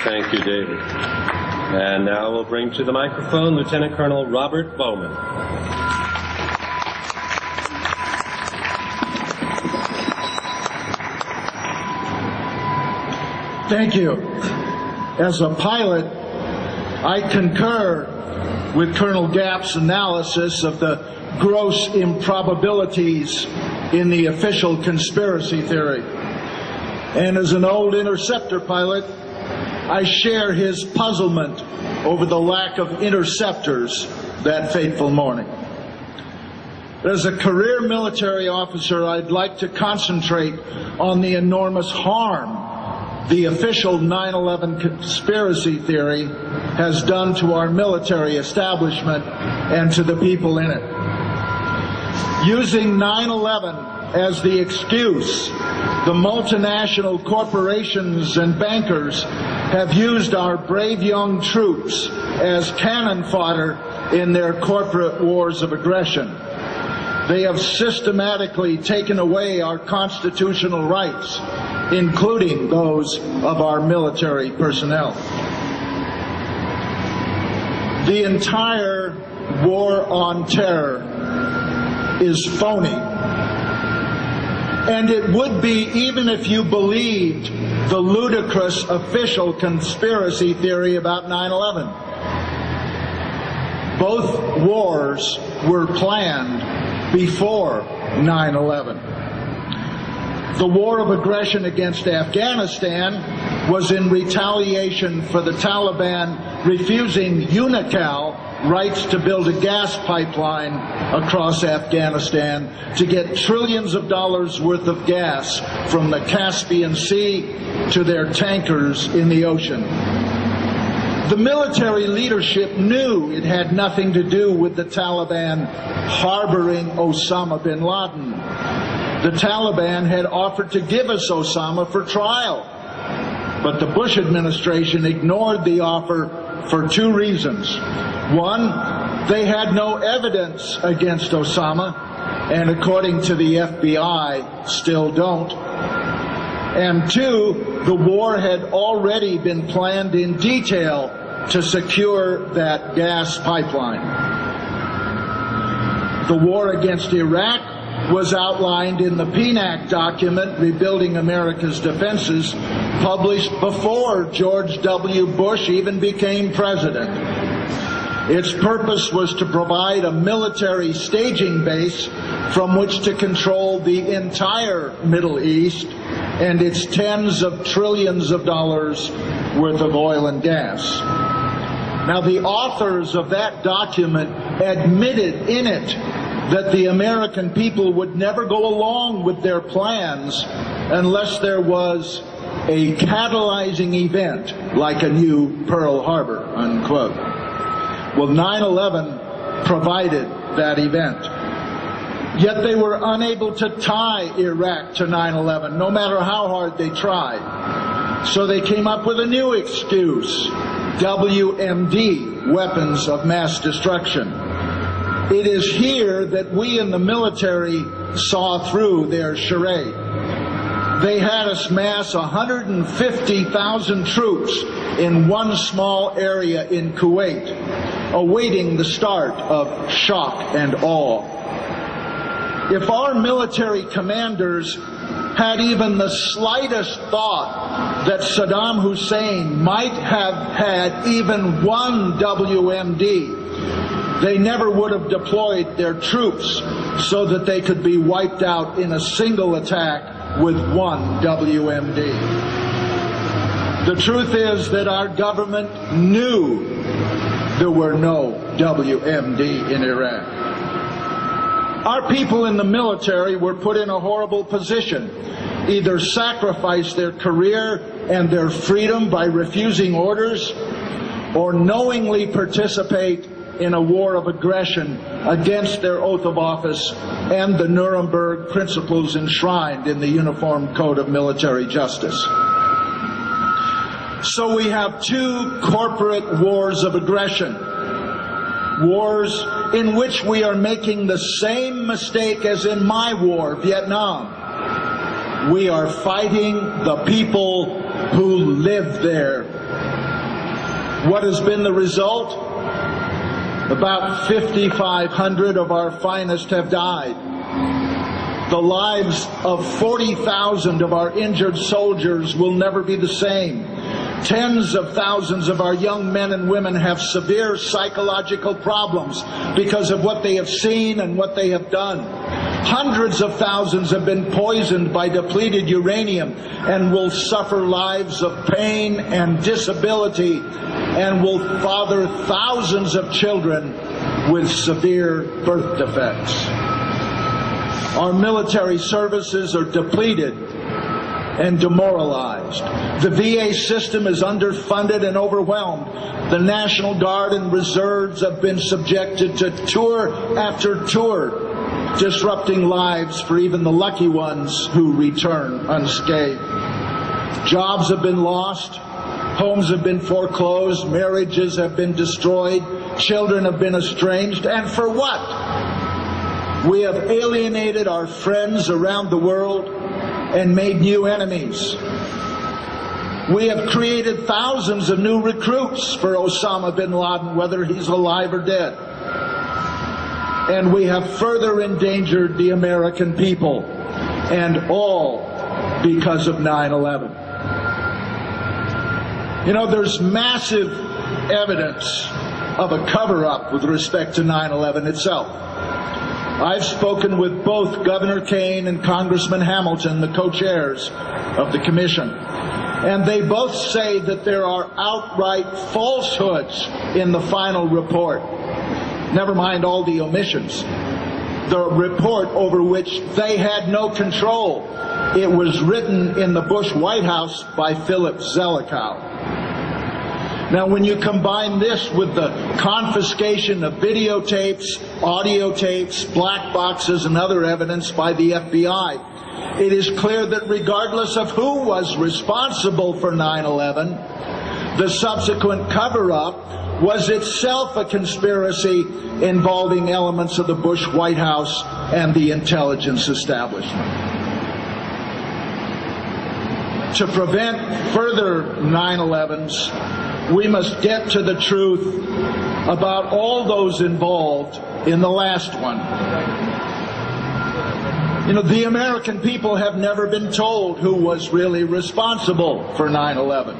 Thank you, David. And now we'll bring to the microphone Lieutenant Colonel Robert Bowman. Thank you. As a pilot, I concur with Colonel Gapp's analysis of the gross improbabilities in the official conspiracy theory. And as an old interceptor pilot, I share his puzzlement over the lack of interceptors that fateful morning. As a career military officer, I'd like to concentrate on the enormous harm the official 9/11 conspiracy theory has done to our military establishment and to the people in it. Using 9/11 as the excuse, the multinational corporations and bankers have used our brave young troops as cannon fodder in their corporate wars of aggression. They have systematically taken away our constitutional rights, including those of our military personnel. The entire war on terror is phony. And it would be even if you believed the ludicrous official conspiracy theory about 9/11. Both wars were planned before 9/11. The war of aggression against Afghanistan was in retaliation for the Taliban refusing UNICAL rights to build a gas pipeline across Afghanistan to get trillions of dollars worth of gas from the Caspian Sea to their tankers in the ocean. The military leadership knew it had nothing to do with the Taliban harboring Osama bin Laden. The Taliban had offered to give us Osama for trial, but the Bush administration ignored the offer for two reasons. One, they had no evidence against Osama, and according to the FBI, still don't. And two, the war had already been planned in detail to secure that gas pipeline. The war against Iraq was outlined in the PNAC document, Rebuilding America's Defenses, published before George W. Bush even became president. Its purpose was to provide a military staging base from which to control the entire Middle East and its tens of trillions of dollars worth of oil and gas. Now, the authors of that document admitted in it that the American people would never go along with their plans unless there was a catalyzing event like a new Pearl Harbor, unquote. Well, 9/11 provided that event. Yet they were unable to tie Iraq to 9/11, no matter how hard they tried. So they came up with a new excuse, WMD, weapons of mass destruction. It is here that we in the military saw through their charade. They had us mass 150,000 troops in one small area in Kuwait, awaiting the start of shock and awe. If our military commanders had even the slightest thought that Saddam Hussein might have had even one WMD, they never would have deployed their troops so that they could be wiped out in a single attack with one WMD. The truth is that our government knew there were no WMD in Iraq. Our people in the military were put in a horrible position. Either sacrifice their career and their freedom by refusing orders, or knowingly participate in a war of aggression against their oath of office and the Nuremberg principles enshrined in the Uniform Code of Military Justice. So we have two corporate wars of aggression. Wars in which we are making the same mistake as in my war, Vietnam. We are fighting the people who live there. What has been the result? About 5,500 of our finest have died. The lives of 40,000 of our injured soldiers will never be the same. Tens of thousands of our young men and women have severe psychological problems because of what they have seen and what they have done. Hundreds of thousands have been poisoned by depleted uranium and will suffer lives of pain and disability and will father thousands of children with severe birth defects. Our military services are depleted and demoralized. The VA system is underfunded and overwhelmed. The National Guard and Reserves have been subjected to tour after tour, disrupting lives for even the lucky ones who return unscathed. Jobs have been lost, homes have been foreclosed, marriages have been destroyed, children have been estranged, and for what? We have alienated our friends around the world and made new enemies. We have created thousands of new recruits for Osama bin Laden, whether he's alive or dead. And we have further endangered the American people, and all because of 9/11. You know, there's massive evidence of a cover-up with respect to 9/11 itself. I've spoken with both Governor Kane and Congressman Hamilton, the co-chairs of the commission, and they both say that there are outright falsehoods in the final report. Never mind all the omissions. The report over which they had no control. It was written in the Bush White House by Philip Zelikow. Now, when you combine this with the confiscation of videotapes, audio tapes, black boxes, and other evidence by the FBI, it is clear that regardless of who was responsible for 9/11, the subsequent cover-up was itself a conspiracy involving elements of the Bush White House and the intelligence establishment. To prevent further 9/11s, we must get to the truth about all those involved in the last one. You know, the American people have never been told who was really responsible for 9/11.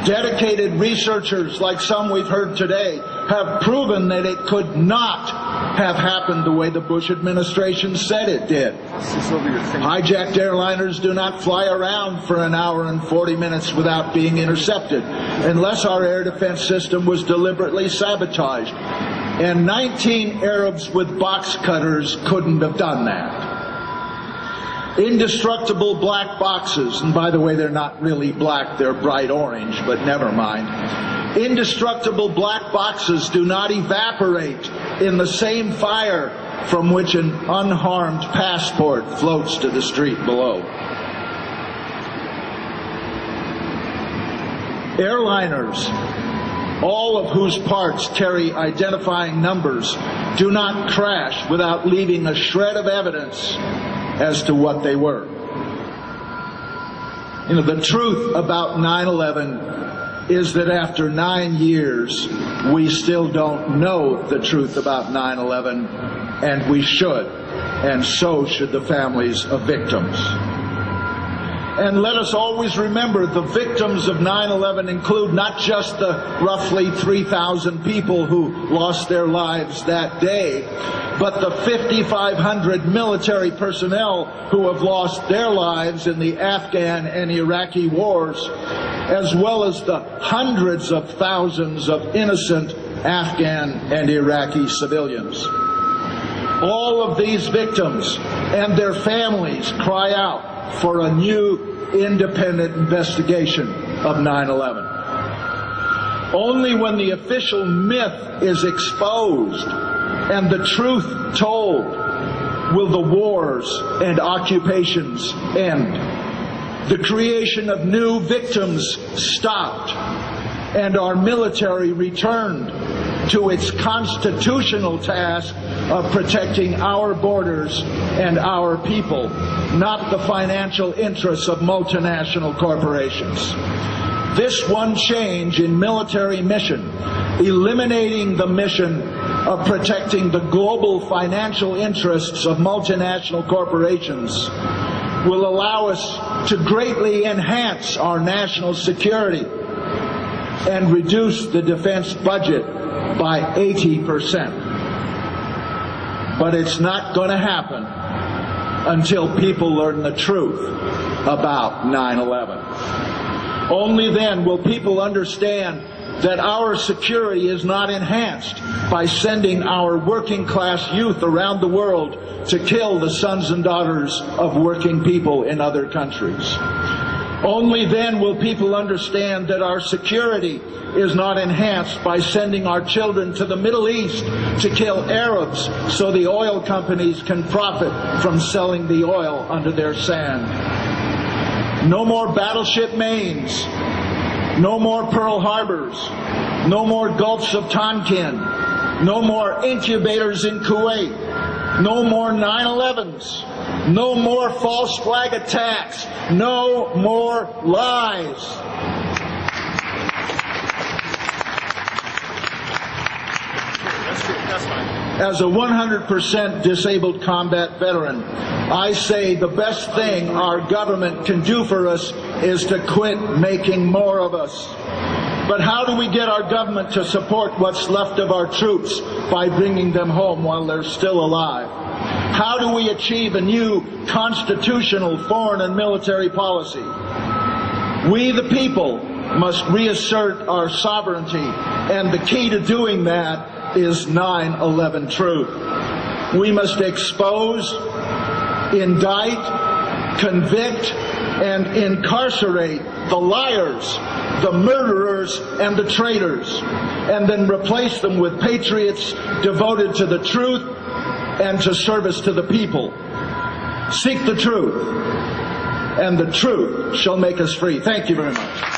Dedicated researchers, like some we've heard today, have proven that it could not have happened the way the Bush administration said it did. Hijacked airliners do not fly around for an hour and 40 minutes without being intercepted, unless our air defense system was deliberately sabotaged. And 19 Arabs with box cutters couldn't have done that. Indestructible black boxes, and by the way, they're not really black, they're bright orange, but never mind. Indestructible black boxes do not evaporate in the same fire from which an unharmed passport floats to the street below. Airliners, all of whose parts carry identifying numbers, do not crash without leaving a shred of evidence as to what they were. You know, the truth about 9/11 is that after 9 years, we still don't know the truth about 9/11, and we should, and so should the families of victims. And let us always remember, the victims of 9/11 include not just the roughly 3,000 people who lost their lives that day, but the 5,500 military personnel who have lost their lives in the Afghan and Iraqi wars, as well as the hundreds of thousands of innocent Afghan and Iraqi civilians. All of these victims and their families cry out for a new independent investigation of 9/11. Only when the official myth is exposed and the truth told will the wars and occupations end, the creation of new victims stopped, and our military returned to its constitutional task of protecting our borders and our people, not the financial interests of multinational corporations. This one change in military mission, eliminating the mission of protecting the global financial interests of multinational corporations, will allow us to greatly enhance our national security and reduce the defense budget by 80%. But it's not going to happen until people learn the truth about 9/11. Only then will people understand that our security is not enhanced by sending our working class youth around the world to kill the sons and daughters of working people in other countries. Only then will people understand that our security is not enhanced by sending our children to the Middle East to kill Arabs so the oil companies can profit from selling the oil under their sand. No more battleship Maines. No more Pearl Harbors. No more Gulfs of Tonkin. No more incubators in Kuwait. No more 9/11s. No more false flag attacks. No more lies. As a 100% disabled combat veteran, I say the best thing our government can do for us is to quit making more of us. But how do we get our government to support what's left of our troops by bringing them home while they're still alive? How do we achieve a new constitutional foreign and military policy? We, the people, must reassert our sovereignty, and the key to doing that is 9/11 truth. We must expose, indict, convict, and incarcerate the liars, the murderers, and the traitors, and then replace them with patriots devoted to the truth and to service to the people. Seek the truth, and the truth shall make us free. Thank you very much.